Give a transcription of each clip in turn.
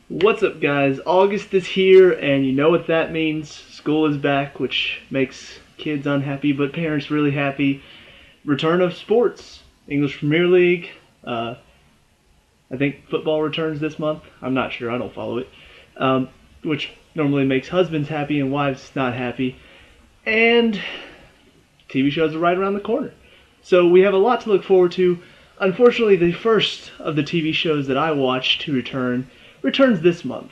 What's up, guys? August is here, and you know what that means. School is back, which makes kids unhappy, but parents really happy. Return of sports. English Premier League. I think football returns this month. I'm not sure. I don't follow it. Which normally makes husbands happy and wives not happy. And TV shows are right around the corner. So we have a lot to look forward to. Unfortunately, the first of the TV shows that I watch to returns this month.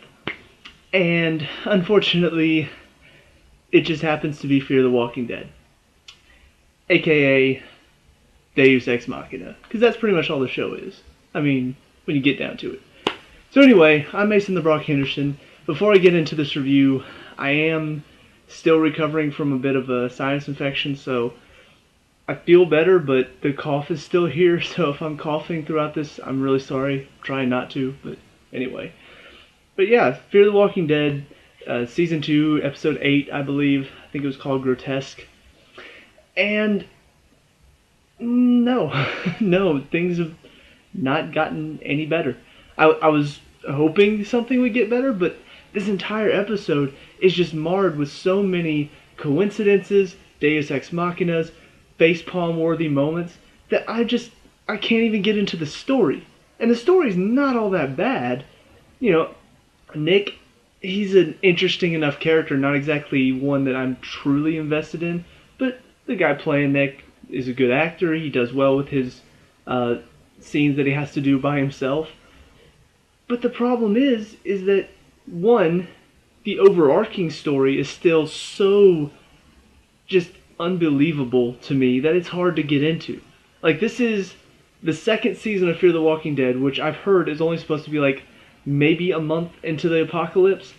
And unfortunately, it just happens to be Fear the Walking Dead. AKA Deus Ex Machina. Because that's pretty much all the show is. I mean, when you get down to it. So anyway, I'm Mason the Brock Henderson. Before I get into this review, I am still recovering from a bit of a sinus infection, so I feel better, but the cough is still here, so if I'm coughing throughout this, I'm really sorry. I'm trying not to, but anyway. But yeah, Fear the Walking Dead, Season 2, Episode 8, I believe. I think it was called Grotesque. And no, no, things have not gotten any better. I was hoping something would get better, but this entire episode is just marred with so many coincidences, Deus Ex Machinas, facepalm-worthy moments, that I can't even get into the story. And the story's not all that bad. You know, Nick, he's an interesting enough character, not exactly one that I'm truly invested in, but the guy playing Nick is a good actor. He does well with his scenes that he has to do by himself. But the problem is that, one, the overarching story is still so just unbelievable to me that it's hard to get into. Like, this is the second season of Fear the Walking Dead, which I've heard is only supposed to be like maybe a month into the apocalypse,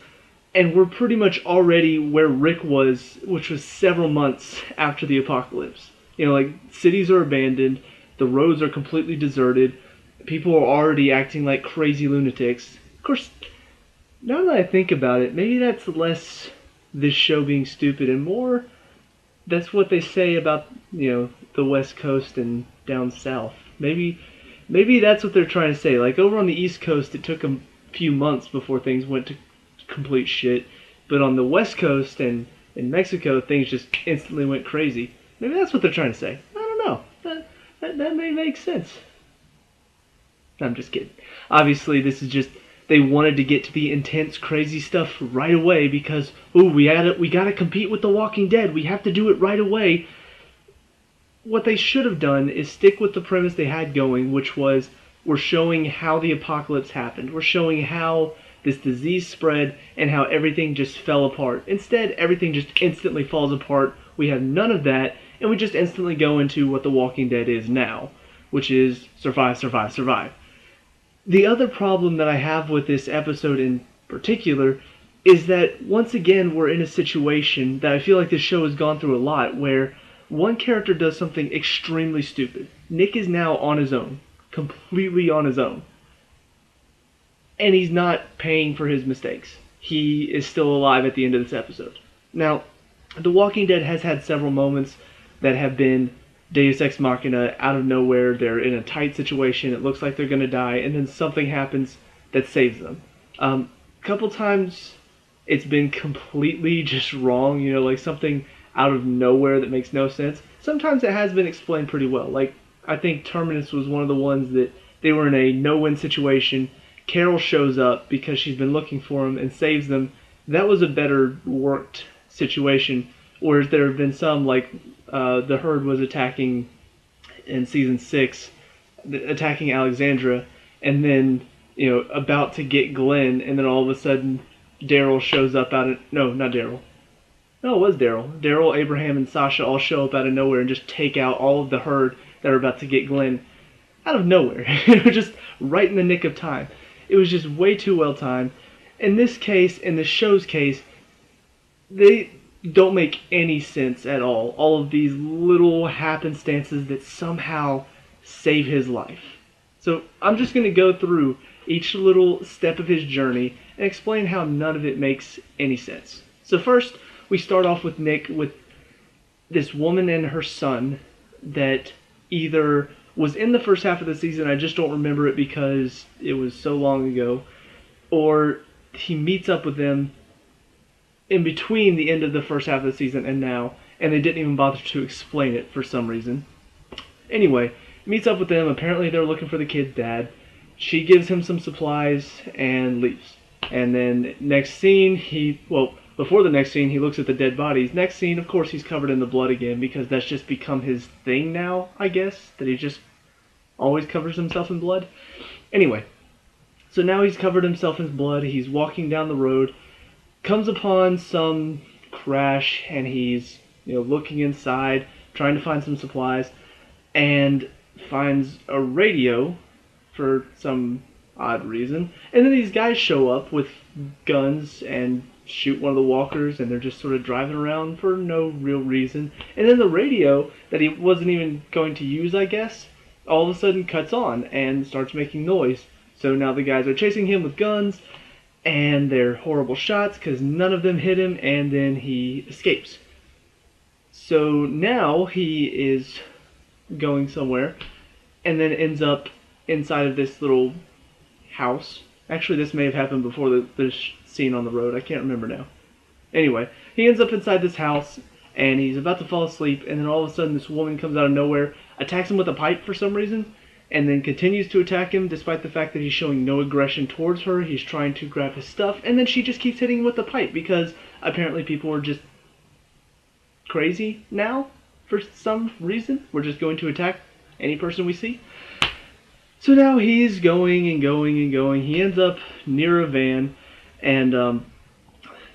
and we're pretty much already where Rick was, which was several months after the apocalypse. You know, like, cities are abandoned, the roads are completely deserted, people are already acting like crazy lunatics. Of course, now that I think about it, maybe that's less this show being stupid and more that's what they say about, you know, the West Coast and down south. Maybe that's what they're trying to say. Like, over on the East Coast, it took a few months before things went to complete shit. But on the West Coast and in Mexico, things just instantly went crazy. Maybe that's what they're trying to say. I don't know. That may make sense. I'm just kidding. Obviously, this is just, they wanted to get to the intense, crazy stuff right away because, we gotta compete with The Walking Dead. We have to do it right away. What they should have done is stick with the premise they had going, which was, we're showing how the apocalypse happened. We're showing how this disease spread and how everything just fell apart. Instead, everything just instantly falls apart. We have none of that, and we just instantly go into what The Walking Dead is now, which is survive, survive, survive. The other problem that I have with this episode in particular is that, once again, we're in a situation that I feel like this show has gone through a lot, where one character does something extremely stupid. Nick is now on his own. Completely on his own. And he's not paying for his mistakes. He is still alive at the end of this episode. Now, The Walking Dead has had several moments that have been Deus Ex Machina, out of nowhere. They're in a tight situation, it looks like they're going to die, and then something happens that saves them. A couple times it's been completely just wrong, you know, like something out of nowhere that makes no sense. Sometimes it has been explained pretty well. Like, I think Terminus was one of the ones that they were in a no-win situation. Carol shows up because she's been looking for him and saves them. That was a better worked situation, whereas there have been some, like, the herd was attacking in season 6, attacking Alexandra, and then, you know, about to get Glenn, and then all of a sudden Daryl shows up out of, no, not Daryl. No, it was Daryl. Daryl, Abraham, and Sasha all show up out of nowhere and just take out all of the herd that are about to get Glenn out of nowhere. It was just right in the nick of time. It was just way too well timed. In this case, in the show's case, they don't make any sense at all. All of these little happenstances that somehow save his life. So I'm just going to go through each little step of his journey and explain how none of it makes any sense. So first, we start off with Nick with this woman and her son that either was in the first half of the season, I just don't remember it because it was so long ago, or he meets up with them in between the end of the first half of the season and now, and they didn't even bother to explain it for some reason. Anyway, meets up with them. Apparently they're looking for the kid's dad. She gives him some supplies and leaves. And then next scene, before the next scene, he looks at the dead bodies. Next scene, of course, he's covered in the blood again because that's just become his thing now, I guess, that he just always covers himself in blood. Anyway, so now he's covered himself in blood. He's walking down the road, comes upon some crash, and he's looking inside, trying to find some supplies, and finds a radio for some odd reason. And then these guys show up with guns and shoot one of the walkers, and they're just sort of driving around for no real reason. And then the radio that he wasn't even going to use, I guess, all of a sudden cuts on and starts making noise. So now the guys are chasing him with guns, and they're horrible shots because none of them hit him, and then he escapes. So now he is going somewhere, and then ends up inside of this little house. Actually, this may have happened before the scene on the road. I can't remember now. Anyway, he ends up inside this house, and he's about to fall asleep, and then all of a sudden this woman comes out of nowhere, attacks him with a pipe for some reason, and then continues to attack him despite the fact that he's showing no aggression towards her. He's trying to grab his stuff, and then she just keeps hitting him with the pipe because apparently people are just crazy now for some reason. We're just going to attack any person we see. So now he's going and going and going. He ends up near a van and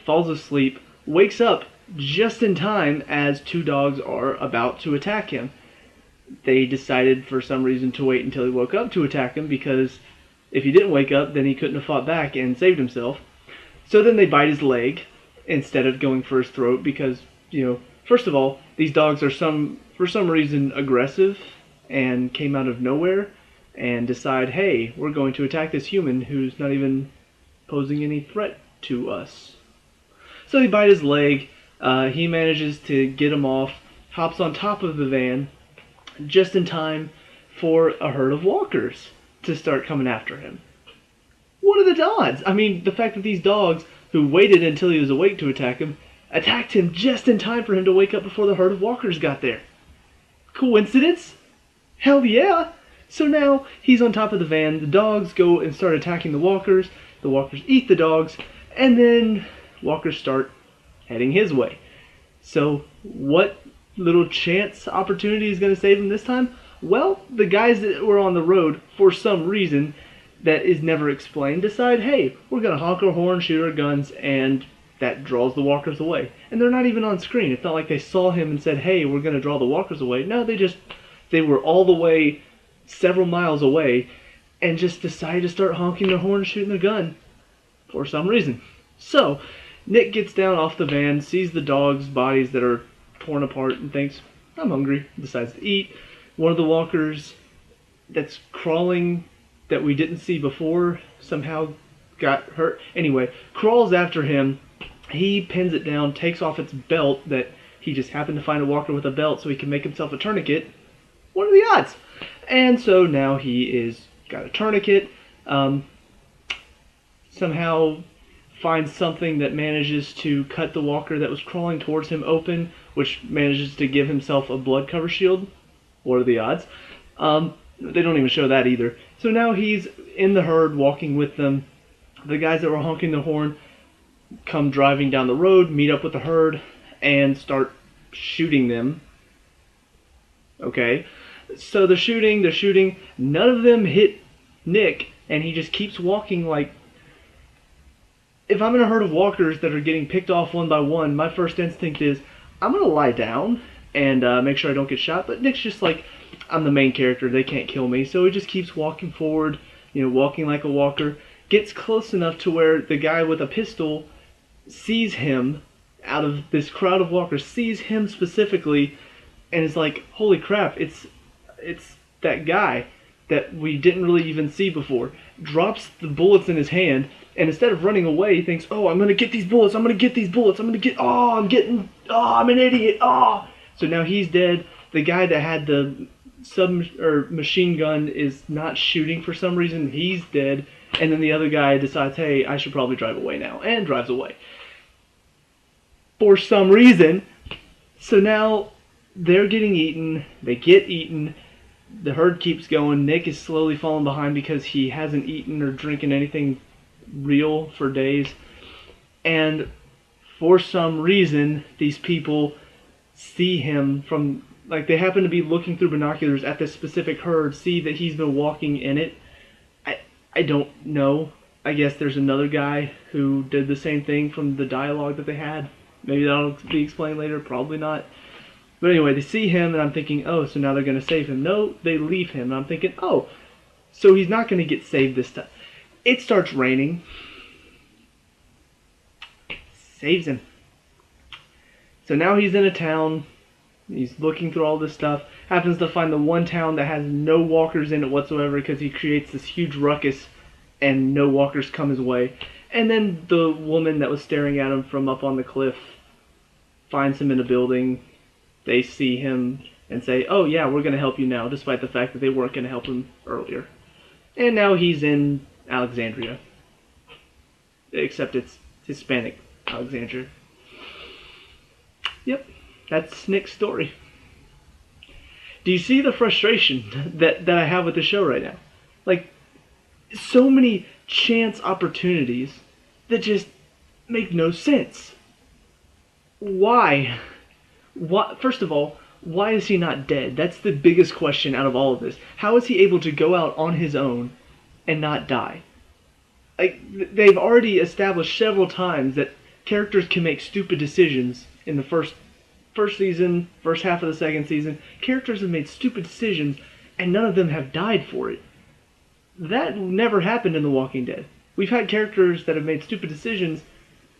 falls asleep, wakes up just in time as two dogs are about to attack him. They decided for some reason to wait until he woke up to attack him because if he didn't wake up, then he couldn't have fought back and saved himself. So then they bite his leg instead of going for his throat because, first of all, these dogs are for some reason aggressive and came out of nowhere and decide, hey, we're going to attack this human who's not even posing any threat to us. So they bite his leg. He manages to get him off, hops on top of the van, just in time for a herd of walkers to start coming after him. What are the odds? I mean, the fact that these dogs, who waited until he was awake to attack him, attacked him just in time for him to wake up before the herd of walkers got there. Coincidence? Hell yeah! So now he's on top of the van, the dogs go and start attacking the walkers eat the dogs, and then walkers start heading his way. So what little chance opportunity is going to save him this time? Well, the guys that were on the road, for some reason that is never explained, decide, hey, we're going to honk our horn, shoot our guns, and that draws the walkers away. And they're not even on screen. It's not like they saw him and said, hey, we're going to draw the walkers away. No, they were all the way several miles away and just decided to start honking their horn and shooting their gun for some reason. So Nick gets down off the van, sees the dogs' bodies that are torn apart, and thinks, I'm hungry, decides to eat. One of the walkers that's crawling that we didn't see before somehow got hurt. Anyway, crawls after him. He pins it down, takes off its belt that he just happened to find a walker with a belt so he can make himself a tourniquet. What are the odds? And so now he is got a tourniquet. Somehow finds something that manages to cut the walker that was crawling towards him open, which manages to give himself a blood cover shield. What are the odds? They don't even show that either. So now he's in the herd walking with them. The guys that were honking the horn come driving down the road, meet up with the herd, and start shooting them. Okay, so they're shooting. None of them hit Nick, and he just keeps walking like... If I'm in a herd of walkers that are getting picked off one by one, my first instinct is, I'm going to lie down and make sure I don't get shot. But Nick's just like, I'm the main character, they can't kill me. So he just keeps walking forward, walking like a walker. Gets close enough to where the guy with a pistol sees him out of this crowd of walkers, sees him specifically, and is like, holy crap, it's that guy that we didn't really even see before. Drops the bullets in his hand, and instead of running away, he thinks, oh, I'm going to get these bullets, I'm an idiot, So now he's dead. The guy that had the machine gun is not shooting for some reason. He's dead. And then the other guy decides, hey, I should probably drive away now, and drives away. For some reason. So now they're getting eaten, they get eaten, the herd keeps going, Nick is slowly falling behind because he hasn't eaten or drinking anything real for days. And for some reason, these people see him from, like, they happen to be looking through binoculars at this specific herd, see that he's been walking in it. I don't know. I guess there's another guy who did the same thing from the dialogue that they had. Maybe that'll be explained later, probably not. But anyway, they see him, and I'm thinking, oh, so now they're going to save him. No, they leave him, and I'm thinking, oh, so he's not going to get saved this time. It starts raining. Saves him. So now he's in a town. He's looking through all this stuff. Happens to find the one town that has no walkers in it whatsoever because he creates this huge ruckus and no walkers come his way. And then the woman that was staring at him from up on the cliff finds him in a building. They see him and say, oh yeah, we're going to help you now, despite the fact that they weren't going to help him earlier. And now he's in Alexandria. Except it's Hispanic Alexandria. Yep, that's Nick's story. Do you see the frustration that I have with the show right now? Like, so many chance opportunities that just make no sense. Why? First of all, why is he not dead? That's the biggest question out of all of this. How is he able to go out on his own and not die? Like, they've already established several times that characters can make stupid decisions in the first season, first half of the second season. Characters have made stupid decisions, and none of them have died for it. That never happened in The Walking Dead. We've had characters that have made stupid decisions,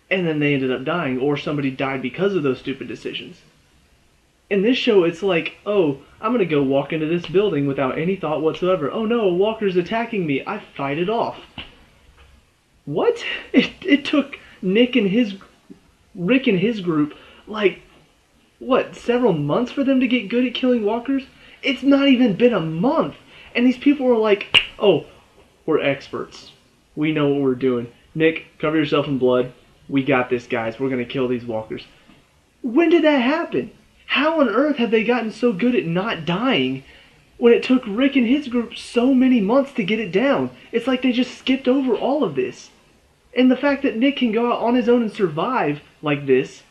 and then they ended up dying, or somebody died because of those stupid decisions. In this show, it's like, oh, I'm going to go walk into this building without any thought whatsoever. Oh no, a walker's attacking me. I fight it off. What? It took Rick and his group, like, what, several months for them to get good at killing walkers? It's not even been a month. And these people were like, oh, we're experts. We know what we're doing. Nick, cover yourself in blood. We got this, guys. We're going to kill these walkers. When did that happen? How on earth have they gotten so good at not dying when it took Rick and his group so many months to get it down? It's like they just skipped over all of this. And the fact that Nick can go out on his own and survive like this,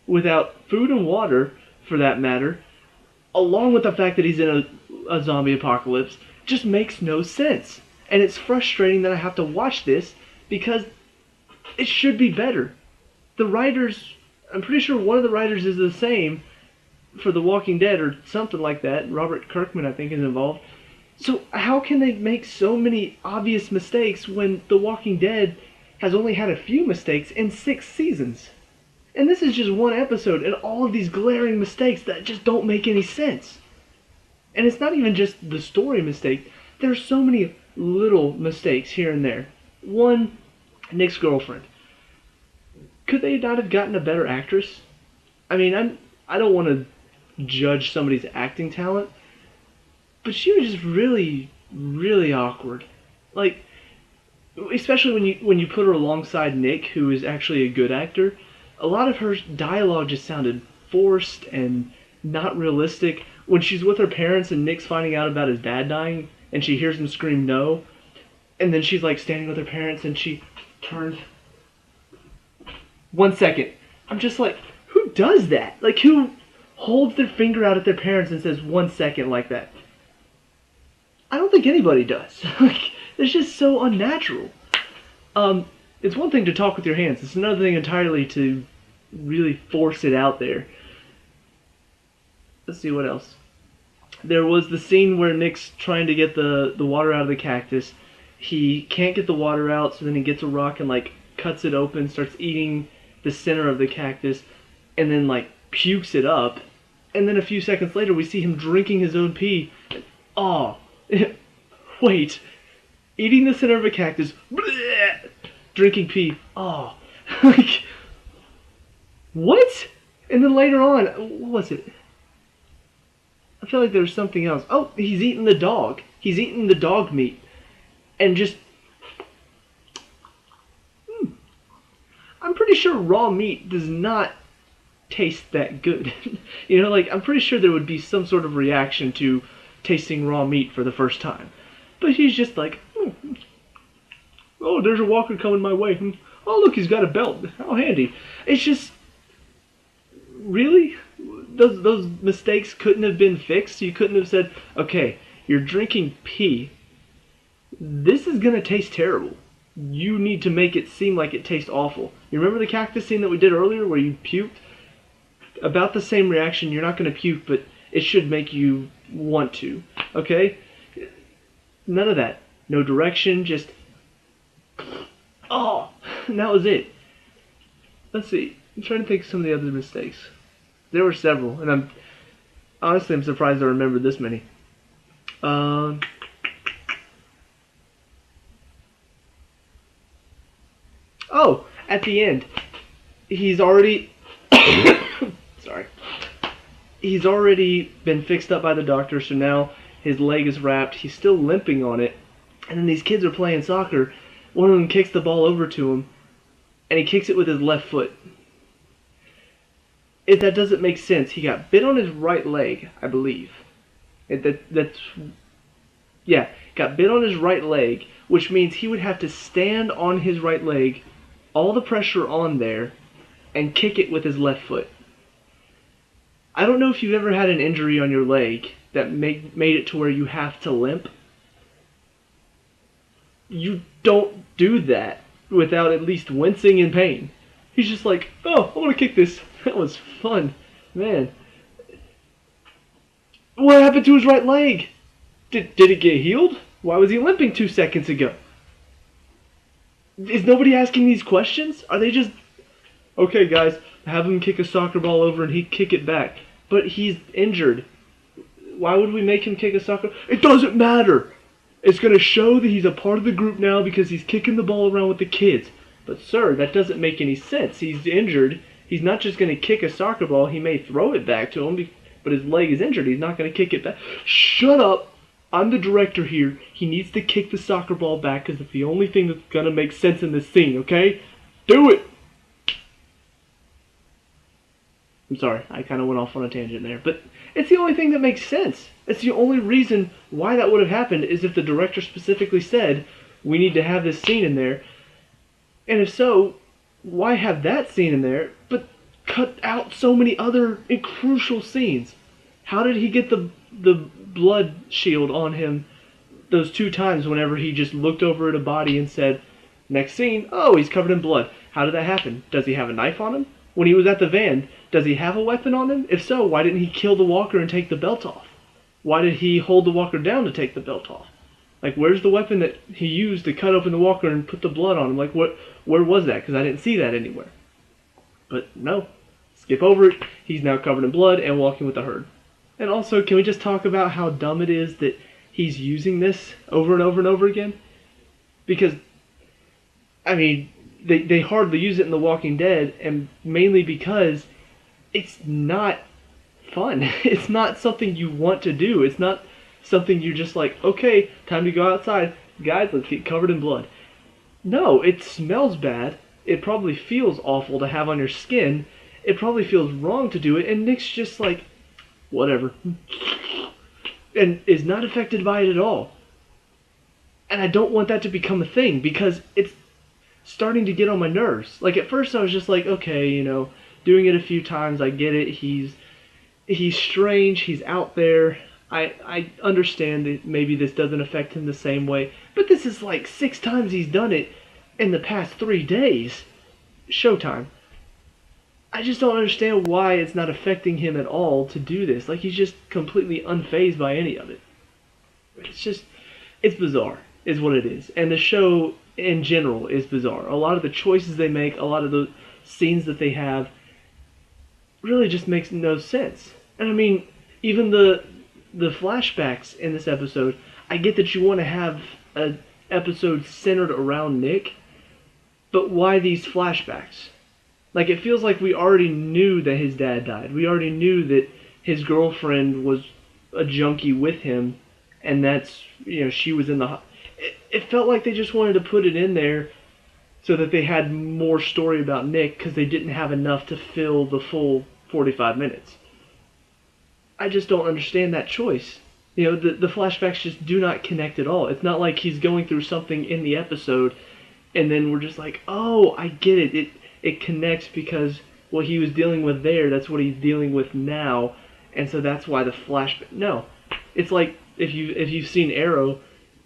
without food and water, for that matter, along with the fact that he's in a zombie apocalypse, just makes no sense. And it's frustrating that I have to watch this, because it should be better. The writers, I'm pretty sure one of the writers is the same for The Walking Dead or something like that. Robert Kirkman, I think, is involved. So how can they make so many obvious mistakes when The Walking Dead has only had a few mistakes in 6 seasons? And this is just one episode, and all of these glaring mistakes that just don't make any sense. And it's not even just the story mistake. There's so many little mistakes here and there. One, Nick's girlfriend. Could they not have gotten a better actress? I mean, I don't want to judge somebody's acting talent, but she was just really, really awkward. Like, especially when you put her alongside Nick, who is actually a good actor. A lot of her dialogue just sounded forced and not realistic. When she's with her parents and Nick's finding out about his dad dying, and she hears him scream no, and then she's like standing with her parents and she turns. 1 second. I'm just like, who does that? Like, who holds their finger out at their parents and says 1 second like that? I don't think anybody does. Like, it's just so unnatural. It's one thing to talk with your hands. It's another thing entirely to really force it out there. Let's see what else. There was the scene where Nick's trying to get the water out of the cactus. He can't get the water out, so then he gets a rock and, like, cuts it open, starts eating the center of the cactus, and then, like, pukes it up. And then a few seconds later, we see him drinking his own pee. Oh, wait. Eating the center of a cactus, bleh, drinking pee. Oh, like, what? And then later on, what was it? I feel like there was something else. Oh, he's eating the dog. He's eating the dog meat. And just pretty sure raw meat does not taste that good. You know, like, I'm pretty sure there would be some sort of reaction to tasting raw meat for the first time. But he's just like, oh, there's a walker coming my way. Oh, look, he's got a belt. How handy. It's just, really? Those mistakes couldn't have been fixed? You couldn't have said, okay, you're drinking pee. This is going to taste terrible. You need to make it seem like it tastes awful. You remember the cactus scene that we did earlier where you puked? About the same reaction. You're not going to puke, but it should make you want to. Okay? None of that. No direction, just... Oh! And that was it. Let's see. I'm trying to think of some of the other mistakes. There were several, and I'm surprised I remembered this many. Oh, at the end, he's already... Sorry. He's already been fixed up by the doctor, so now his leg is wrapped. He's still limping on it. And then these kids are playing soccer. One of them kicks the ball over to him, and he kicks it with his left foot. If that doesn't make sense, he got bit on his right leg, I believe. Got bit on his right leg, which means he would have to stand on his right leg, all the pressure on there, and kick it with his left foot. I don't know if you've ever had an injury on your leg that made it to where you have to limp. You don't do that without at least wincing in pain. He's just like, oh, I want to kick this. That was fun. Man. What happened to his right leg? Did it get healed? Why was he limping 2 seconds ago? Is nobody asking these questions? Are they just, okay guys, have him kick a soccer ball over and he'd kick it back. But he's injured. Why would we make him kick a soccer? It doesn't matter. It's going to show that he's a part of the group now because he's kicking the ball around with the kids. But sir, that doesn't make any sense. He's injured. He's not just going to kick a soccer ball. He may throw it back to him, but his leg is injured. He's not going to kick it back. Shut up. I'm the director here. He needs to kick the soccer ball back because it's the only thing that's going to make sense in this scene, okay? Do it! I'm sorry, I kind of went off on a tangent there, but it's the only thing that makes sense. It's the only reason why that would have happened is if the director specifically said, we need to have this scene in there. And if so, why have that scene in there, but cut out so many other crucial scenes? How did he get the blood shield on him those 2 times whenever he just looked over at a body and said, next scene, oh, he's covered in blood. How did that happen? Does he have a knife on him? When he was at the van, does he have a weapon on him? If so, why didn't he kill the walker and take the belt off? Why did he hold the walker down to take the belt off? Like, where's the weapon that he used to cut open the walker and put the blood on him? Like, where was that? Because I didn't see that anywhere. But no, skip over it. He's now covered in blood and walking with the herd. And also, can we just talk about how dumb it is that he's using this over and over and over again? Because, I mean, they hardly use it in The Walking Dead, and mainly because it's not fun. It's not something you want to do. It's not something you're just like, okay, time to go outside. Guys, let's get covered in blood. No, it smells bad. It probably feels awful to have on your skin. It probably feels wrong to do it, and Nick's just like, whatever. And is not affected by it at all. And I don't want that to become a thing, because it's starting to get on my nerves. Like, at first I was just like, okay, you know, doing it a few times, I get it. He's strange, he's out there. I understand that maybe this doesn't affect him the same way, but this is like 6 times he's done it in the past 3 days. Showtime. I just don't understand why it's not affecting him at all to do this. Like, he's just completely unfazed by any of it. It's bizarre, is what it is. And the show in general is bizarre. A lot of the choices they make, a lot of the scenes that they have, really just makes no sense. And I mean, even the flashbacks in this episode, I get that you want to have an episode centered around Nick, but why these flashbacks? Like, it feels like we already knew that his dad died. We already knew that his girlfriend was a junkie with him, and that's, you know, she was in the... It felt like they just wanted to put it in there so that they had more story about Nick because they didn't have enough to fill the full 45 minutes. I just don't understand that choice. The flashbacks just do not connect at all. It's not like he's going through something in the episode and then we're just like, oh, I get it. It connects because what he was dealing with there, that's what he's dealing with now, and so that's why the flashback. No, it's like if you've seen Arrow,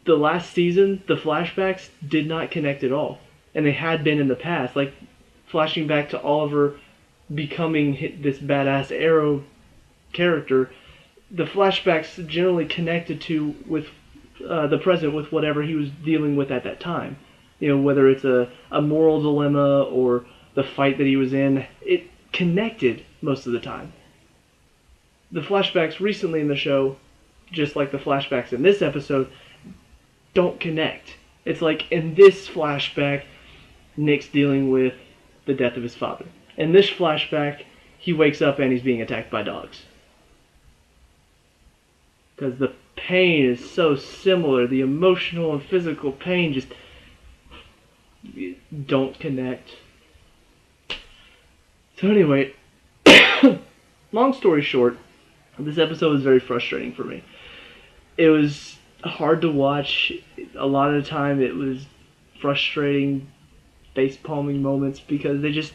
the last season, the flashbacks did not connect at all, and they had been in the past, like flashing back to Oliver becoming this badass Arrow character. The flashbacks generally connected to with the present with whatever he was dealing with at that time. Whether it's a moral dilemma or the fight that he was in, it connected most of the time. The flashbacks recently in the show, just like the flashbacks in this episode, don't connect. It's like in this flashback, Nick's dealing with the death of his father. In this flashback, he wakes up and he's being attacked by dogs. Because the pain is so similar, the emotional and physical pain just don't connect. So anyway, long story short, this episode was very frustrating for me. It was hard to watch. A lot of the time it was frustrating, face-palming moments because they just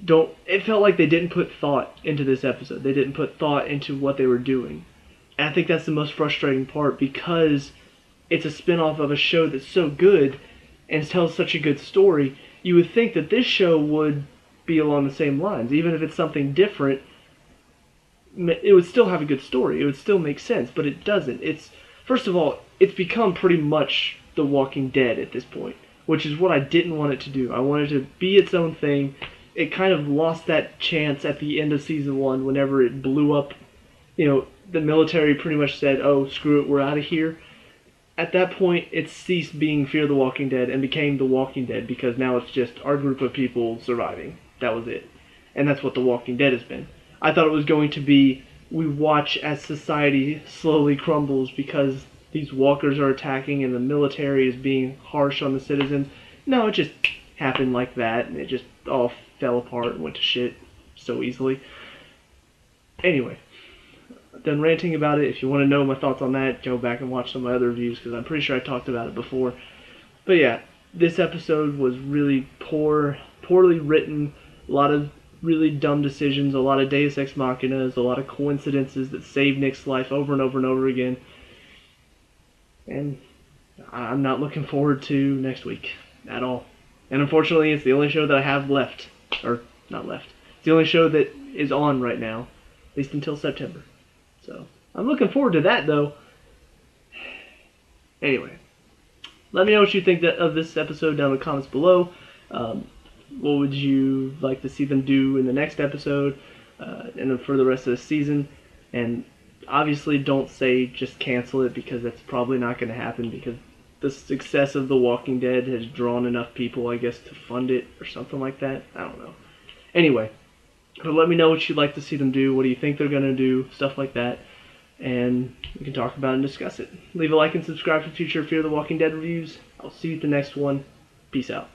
don't... It felt like they didn't put thought into this episode. They didn't put thought into what they were doing. And I think that's the most frustrating part because it's a spin-off of a show that's so good and tells such a good story. You would think that this show would be along the same lines. Even if it's something different, it would still have a good story. It would still make sense, but it doesn't. First of all, it's become pretty much The Walking Dead at this point, which is what I didn't want it to do. I wanted it to be its own thing. It kind of lost that chance at the end of season 1 whenever it blew up. The military pretty much said, oh, screw it, we're out of here. At that point, it ceased being Fear the Walking Dead and became The Walking Dead because now it's just our group of people surviving. That was it. And that's what The Walking Dead has been. I thought it was going to be, we watch as society slowly crumbles because these walkers are attacking and the military is being harsh on the citizens. No, it just happened like that, and it just all fell apart and went to shit so easily. Anyway, done ranting about it. If you want to know my thoughts on that, go back and watch some of my other reviews because I'm pretty sure I talked about it before. But yeah, this episode was really poorly written, a lot of really dumb decisions, a lot of deus ex machinas, a lot of coincidences that saved Nick's life over and over and over again. And I'm not looking forward to next week at all. And unfortunately, it's the only show that I have left. Or, not left. It's the only show that is on right now, at least until September. So, I'm looking forward to that, though. Anyway, let me know what you think of this episode down in the comments below. What would you like to see them do in the next episode and for the rest of the season? And obviously don't say just cancel it because that's probably not going to happen because the success of The Walking Dead has drawn enough people, I guess, to fund it or something like that. I don't know. Anyway, but let me know what you'd like to see them do. What do you think they're going to do? Stuff like that. And we can talk about it and discuss it. Leave a like and subscribe for future Fear the Walking Dead reviews. I'll see you at the next one. Peace out.